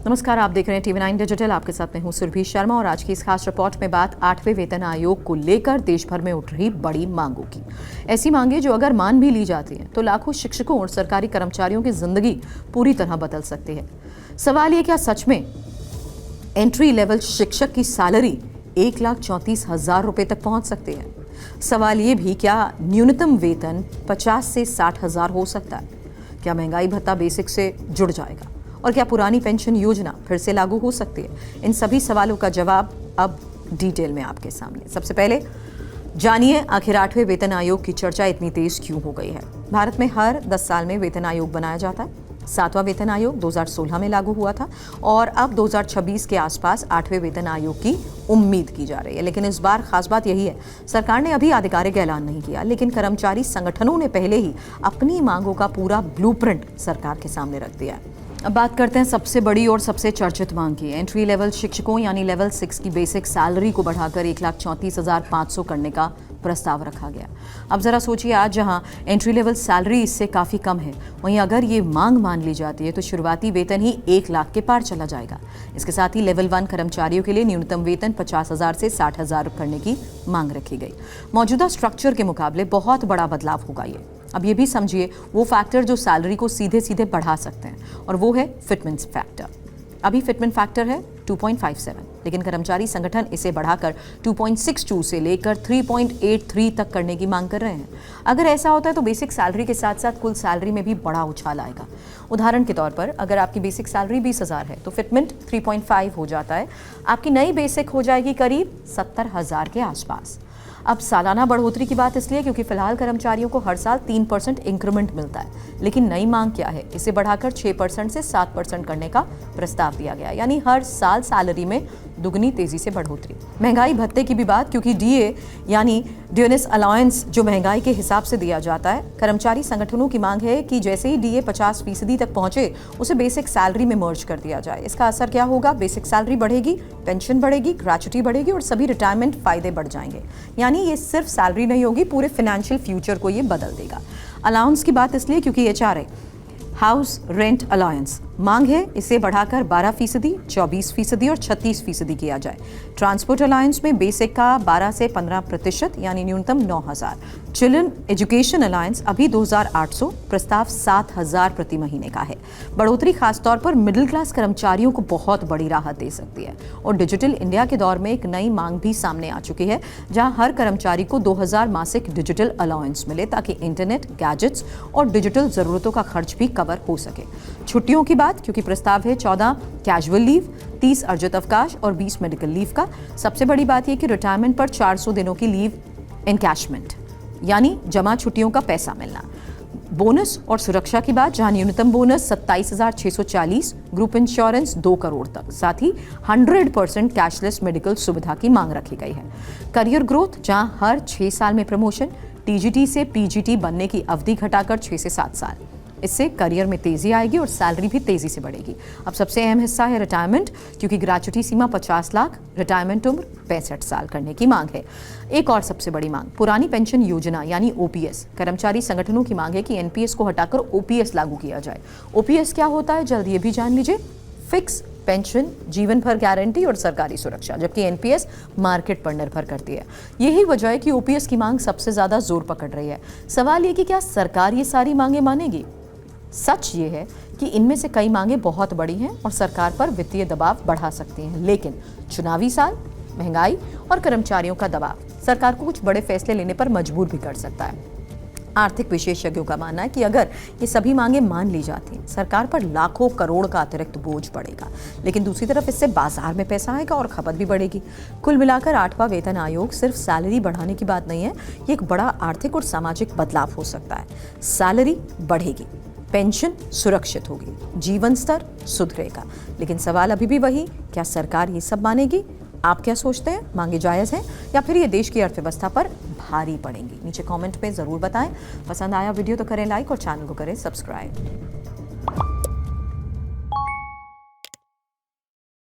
नमस्कार, आप देख रहे हैं TV9 डिजिटल। आपके साथ मैं हूं सुरभि शर्मा और आज की इस खास रिपोर्ट में बात 8वें वेतन आयोग को लेकर देश भर में उठ रही बड़ी मांगों की। ऐसी मांगे जो अगर मान भी ली जाती हैं तो लाखों शिक्षकों और सरकारी कर्मचारियों की जिंदगी पूरी तरह बदल सकती है। सवाल ये, क्या सच में एंट्री लेवल शिक्षक की सैलरी 1,34,000 रुपए तक पहुंच सकती है? सवाल ये भी, क्या न्यूनतम वेतन 50 से 60,000 हो सकता है? क्या महंगाई भत्ता बेसिक से जुड़ जाएगा? और क्या पुरानी पेंशन योजना फिर से लागू हो सकती है? इन सभी सवालों का जवाब अब डिटेल में आपके सामने। सबसे पहले जानिए, आखिर 8वें वेतन आयोग की चर्चा इतनी तेज क्यों हो गई है। भारत में हर 10 साल में वेतन आयोग बनाया जाता है। 7वां वेतन आयोग 2016 में लागू हुआ था और अब 2026 के आसपास 8वें वेतन आयोग की उम्मीद की जा रही है। लेकिन इस बार खास बात यही है, सरकार ने अभी आधिकारिक ऐलान नहीं किया, लेकिन कर्मचारी संगठनों ने पहले ही अपनी मांगों का पूरा ब्लूप्रिंट सरकार के सामने रख दिया है। अब बात करते हैं सबसे बड़ी और सबसे चर्चित मांग की। एंट्री लेवल शिक्षकों यानी लेवल 6 की बेसिक सैलरी को बढ़ाकर 1,34,500 करने का प्रस्ताव रखा गया। अब जरा सोचिए, आज जहां एंट्री लेवल सैलरी इससे काफ़ी कम है, वहीं अगर ये मांग मान ली जाती है तो शुरुआती वेतन ही 1 लाख के पार चला जाएगा। इसके साथ ही लेवल 1 कर्मचारियों के लिए न्यूनतम वेतन 50,000 से 60,000 करने की मांग रखी गई। मौजूदा स्ट्रक्चर के मुकाबले बहुत बड़ा बदलाव होगा ये। अब ये भी समझिए, वो फैक्टर जो सैलरी को सीधे सीधे बढ़ा सकते हैं, और वो है फिटमेंट फैक्टर। अभी फिटमेंट फैक्टर है 2.57, लेकिन कर्मचारी संगठन इसे बढ़ाकर 2.62 से लेकर 3.83 तक करने की मांग कर रहे हैं। अगर ऐसा होता है तो बेसिक सैलरी के साथ साथ कुल सैलरी में भी बड़ा उछाल आएगा। उदाहरण के तौर पर, अगर आपकी बेसिक सैलरी 20,000 है तो फिटमेंट 3.5 हो जाता है। आपकी नई बेसिक हो जाएगी करीब 70,000 के आसपास। अब सालाना बढ़ोतरी की बात इसलिए क्योंकि फिलहाल कर्मचारियों को हर साल 3% इंक्रीमेंट मिलता है, लेकिन नई मांग क्या है, इसे बढ़ाकर 6% से 7% करने का प्रस्ताव दिया गया, यानी हर साल सैलरी में दुगनी तेजी से बढ़ोतरी। महंगाई भत्ते की भी बात, क्योंकि डीए यानी ड्यूनेस अलाउंस जो महंगाई के हिसाब से दिया जाता है, कर्मचारी संगठनों की मांग है कि जैसे ही डीए 50% तक पहुंचे उसे बेसिक सैलरी में मर्ज कर दिया जाए। इसका असर क्या होगा? बेसिक सैलरी बढ़ेगी, पेंशन बढ़ेगी, ग्रेच्युटी बढ़ेगी और सभी रिटायरमेंट फायदे बढ़ जाएंगे। यानी ये सिर्फ सैलरी नहीं होगी, पूरे फाइनेंशियल फ्यूचर को ये बदल देगा। अलाउंस की बात इसलिए क्योंकि HRA हाउस रेंट अलाउंस मांग है इसे बढ़ाकर 12%, 24% और 36% किया जाए। ट्रांसपोर्ट अलाउंस में बेसिक का 12 से 15% यानी न्यूनतम 9,000। चिल्ड्रन एजुकेशन अलाउंस अभी 2,800, प्रस्ताव 7,000 प्रति महीने का है। बढ़ोतरी खासतौर पर मिडिल क्लास कर्मचारियों को बहुत बड़ी राहत दे सकती है। और डिजिटल इंडिया के दौर में एक नई मांग भी सामने आ चुकी है, जहां हर कर्मचारी को 2,000 मासिक डिजिटल अलाउंस मिले, ताकि इंटरनेट, गैजेट्स और डिजिटल जरूरतों का खर्च भी कवर हो सके। छुट्टियों की बात, क्योंकि प्रस्ताव है 14 कैजुअल लीव, 30 अर्जित अवकाश और 20 मेडिकल लीव का। सबसे बड़ी बात यह कि रिटायरमेंट पर 400 दिनों की लीव एनकैशमेंट यानी जमा छुट्टियों का पैसा मिलना। बोनस और सुरक्षा की बात, जहां न्यूनतम बोनस 27,640, ग्रुप इंश्योरेंस 2 करोड़ तक, साथ ही 100% कैशलेस मेडिकल सुविधा की मांग रखी गई है। करियर ग्रोथ, जहां हर 6 साल में प्रमोशन, TGT से PGT बनने की अवधि घटाकर 6 से 7 साल। इससे करियर में तेजी आएगी और सैलरी भी तेजी से बढ़ेगी। अब सबसे अहम हिस्सा है रिटायरमेंट, क्योंकि ग्रेच्युटी सीमा 50 लाख, रिटायरमेंट उम्र 65 साल करने की मांग है। एक और सबसे बड़ी मांग, पुरानी पेंशन योजना यानी OPS। कर्मचारी संगठनों की मांग है कि NPS को हटाकर OPS लागू किया जाए। OPS क्या होता है, जल्द ये भी जान लीजिए। फिक्स पेंशन, जीवन भर गारंटी और सरकारी सुरक्षा, जबकि NPS मार्केट पर निर्भर करती है। यही वजह है कि OPS की मांग सबसे ज्यादा जोर पकड़ रही है। सवाल ये कि क्या सरकार ये सारी मांगे मानेगी? सच ये है कि इनमें से कई मांगे बहुत बड़ी हैं और सरकार पर वित्तीय दबाव बढ़ा सकती हैं, लेकिन चुनावी साल, महंगाई और कर्मचारियों का दबाव सरकार को कुछ बड़े फैसले लेने पर मजबूर भी कर सकता है। आर्थिक विशेषज्ञों का मानना है कि अगर ये सभी मांगे मान ली जाती हैं, सरकार पर लाखों करोड़ का अतिरिक्त बोझ पड़ेगा, लेकिन दूसरी तरफ इससे बाजार में पैसा आएगा और खपत भी बढ़ेगी। कुल मिलाकर 8वां वेतन आयोग सिर्फ सैलरी बढ़ाने की बात नहीं है, ये एक बड़ा आर्थिक और सामाजिक बदलाव हो सकता है। सैलरी बढ़ेगी, पेंशन सुरक्षित होगी, जीवन स्तर सुधरेगा, लेकिन सवाल अभी भी वही, क्या सरकार ये सब मानेगी? आप क्या सोचते हैं? मांगे जायज़ हैं या फिर ये देश की अर्थव्यवस्था पर भारी पड़ेंगी? नीचे कमेंट में ज़रूर बताएं। पसंद आया वीडियो तो करें लाइक और चैनल को करें सब्सक्राइब।